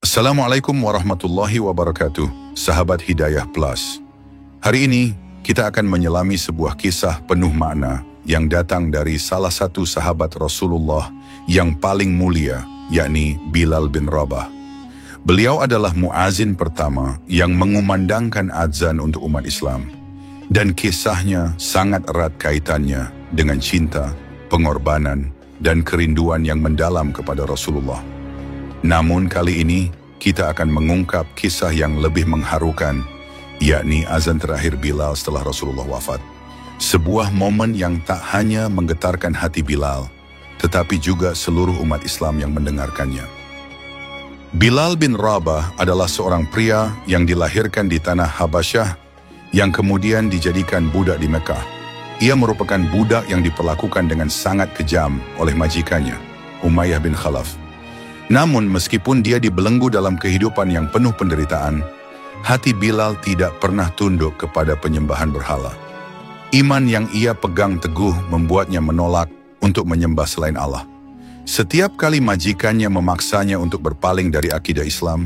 Assalamualaikum warahmatullahi wabarakatuh, sahabat Hidayah Plus. Hari ini kita akan menyelami sebuah kisah penuh makna yang datang dari salah satu sahabat Rasulullah yang paling mulia, yakni Bilal bin Rabah. Beliau adalah muazin pertama yang mengumandangkan azan untuk umat Islam. Dan kisahnya sangat erat kaitannya dengan cinta, pengorbanan, dan kerinduan yang mendalam kepada Rasulullah. Namun kali ini kita akan mengungkap kisah yang lebih mengharukan, yakni azan terakhir Bilal setelah Rasulullah wafat. Sebuah momen yang tak hanya menggetarkan hati Bilal, tetapi juga seluruh umat Islam yang mendengarkannya. Bilal bin Rabah adalah seorang pria yang dilahirkan di tanah Habasyah, yang kemudian dijadikan budak di Mekah. Ia merupakan budak yang diperlakukan dengan sangat kejam oleh majikannya, Umayyah bin Khalaf. Namun meskipun dia dibelenggu dalam kehidupan yang penuh penderitaan, hati Bilal tidak pernah tunduk kepada penyembahan berhala. Iman yang ia pegang teguh membuatnya menolak untuk menyembah selain Allah. Setiap kali majikannya memaksanya untuk berpaling dari akidah Islam,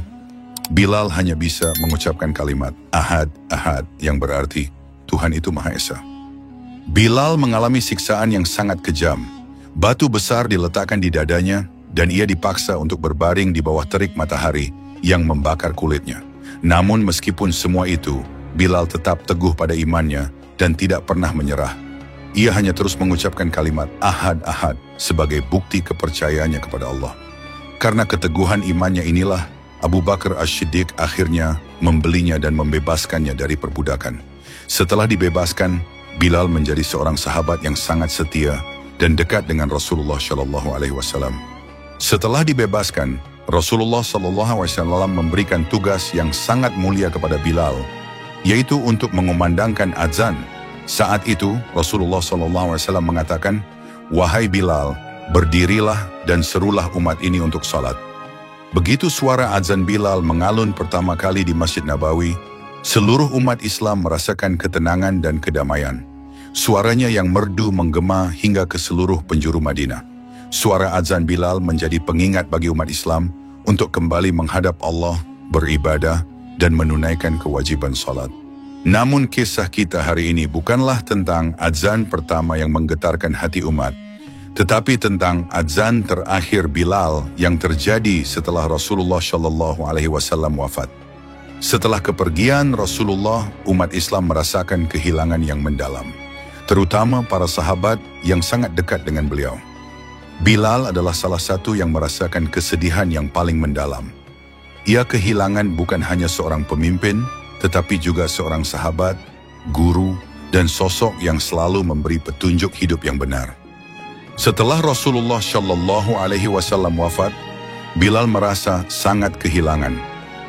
Bilal hanya bisa mengucapkan kalimat Ahad, Ahad, yang berarti Tuhan itu Maha Esa. Bilal mengalami siksaan yang sangat kejam. Batu besar diletakkan di dadanya dan ia dipaksa untuk berbaring di bawah terik matahari yang membakar kulitnya. Namun meskipun semua itu, Bilal tetap teguh pada imannya dan tidak pernah menyerah. Ia hanya terus mengucapkan kalimat Ahad, Ahad sebagai bukti kepercayaannya kepada Allah. Karena keteguhan imannya inilah, Abu Bakar As-Siddiq akhirnya membelinya dan membebaskannya dari perbudakan. Setelah dibebaskan, Bilal menjadi seorang sahabat yang sangat setia dan dekat dengan Rasulullah SAW. Setelah dibebaskan, Rasulullah SAW memberikan tugas yang sangat mulia kepada Bilal, yaitu untuk mengumandangkan azan. Saat itu, Rasulullah SAW mengatakan, "Wahai Bilal, berdirilah dan serulah umat ini untuk salat." Begitu suara azan Bilal mengalun pertama kali di Masjid Nabawi, seluruh umat Islam merasakan ketenangan dan kedamaian. Suaranya yang merdu menggema hingga ke seluruh penjuru Madinah. Suara azan Bilal menjadi pengingat bagi umat Islam untuk kembali menghadap Allah, beribadah, dan menunaikan kewajiban salat. Namun kisah kita hari ini bukanlah tentang azan pertama yang menggetarkan hati umat, tetapi tentang azan terakhir Bilal yang terjadi setelah Rasulullah SAW wafat. Setelah kepergian Rasulullah, umat Islam merasakan kehilangan yang mendalam, terutama para sahabat yang sangat dekat dengan beliau. Bilal adalah salah satu yang merasakan kesedihan yang paling mendalam. Ia kehilangan bukan hanya seorang pemimpin, tetapi juga seorang sahabat, guru, dan sosok yang selalu memberi petunjuk hidup yang benar. Setelah Rasulullah SAW wafat, Bilal merasa sangat kehilangan.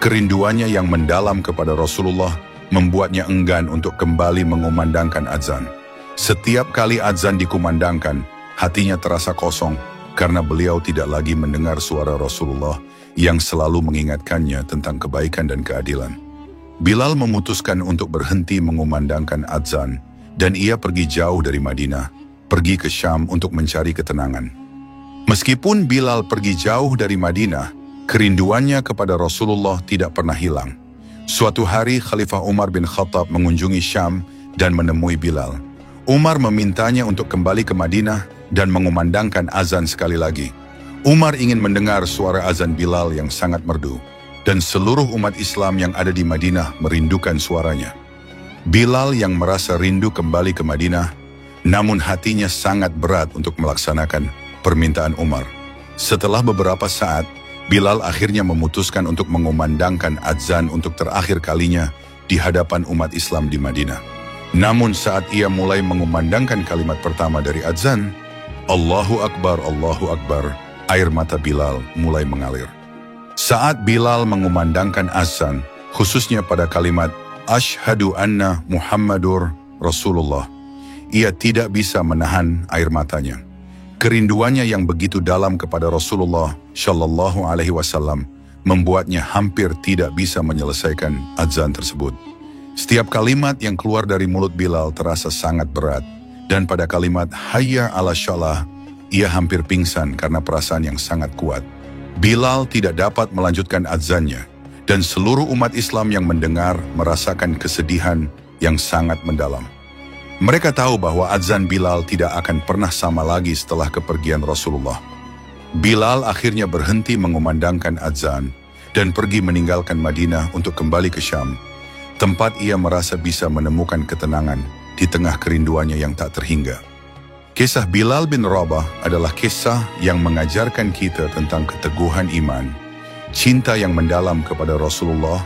Kerinduannya yang mendalam kepada Rasulullah membuatnya enggan untuk kembali mengumandangkan azan. Setiap kali azan dikumandangkan, hatinya terasa kosong karena beliau tidak lagi mendengar suara Rasulullah yang selalu mengingatkannya tentang kebaikan dan keadilan. Bilal memutuskan untuk berhenti mengumandangkan azan dan ia pergi jauh dari Madinah, pergi ke Syam untuk mencari ketenangan. Meskipun Bilal pergi jauh dari Madinah, kerinduannya kepada Rasulullah tidak pernah hilang. Suatu hari Khalifah Umar bin Khattab mengunjungi Syam dan menemui Bilal. Umar memintanya untuk kembali ke Madinah dan mengumandangkan azan sekali lagi. Umar ingin mendengar suara azan Bilal yang sangat merdu, dan seluruh umat Islam yang ada di Madinah merindukan suaranya. Bilal yang merasa rindu kembali ke Madinah, namun hatinya sangat berat untuk melaksanakan permintaan Umar. Setelah beberapa saat, Bilal akhirnya memutuskan untuk mengumandangkan azan untuk terakhir kalinya di hadapan umat Islam di Madinah. Namun saat ia mulai mengumandangkan kalimat pertama dari azan, Allahu Akbar, Allahu Akbar, air mata Bilal mulai mengalir. Saat Bilal mengumandangkan azan, khususnya pada kalimat Ashhadu anna Muhammadur Rasulullah, ia tidak bisa menahan air matanya. Kerinduannya yang begitu dalam kepada Rasulullah SAW membuatnya hampir tidak bisa menyelesaikan azan tersebut. Setiap kalimat yang keluar dari mulut Bilal terasa sangat berat, dan pada kalimat Hayya ala Shalah, ia hampir pingsan karena perasaan yang sangat kuat. Bilal tidak dapat melanjutkan azannya, dan seluruh umat Islam yang mendengar merasakan kesedihan yang sangat mendalam. Mereka tahu bahwa azan Bilal tidak akan pernah sama lagi setelah kepergian Rasulullah. Bilal akhirnya berhenti mengumandangkan azan dan pergi meninggalkan Madinah untuk kembali ke Syam, tempat ia merasa bisa menemukan ketenangan di tengah kerinduannya yang tak terhingga. Kisah Bilal bin Rabah adalah kisah yang mengajarkan kita tentang keteguhan iman, cinta yang mendalam kepada Rasulullah,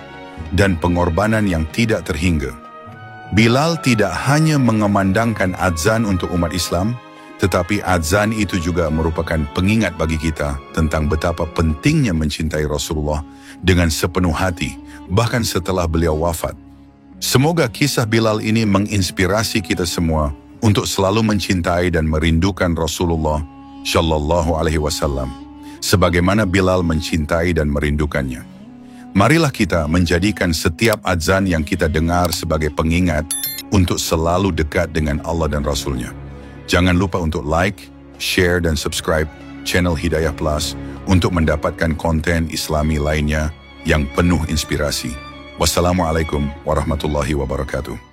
dan pengorbanan yang tidak terhingga. Bilal tidak hanya mengumandangkan azan untuk umat Islam, tetapi azan itu juga merupakan pengingat bagi kita tentang betapa pentingnya mencintai Rasulullah dengan sepenuh hati, bahkan setelah beliau wafat. Semoga kisah Bilal ini menginspirasi kita semua untuk selalu mencintai dan merindukan Rasulullah Shallallahu Alaihi Wasallam, sebagaimana Bilal mencintai dan merindukannya. Marilah kita menjadikan setiap azan yang kita dengar sebagai pengingat untuk selalu dekat dengan Allah dan Rasul-Nya. Jangan lupa untuk like, share, dan subscribe channel Hidayah Plus untuk mendapatkan konten Islami lainnya yang penuh inspirasi. Wassalamualaikum warahmatullahi wabarakatuh.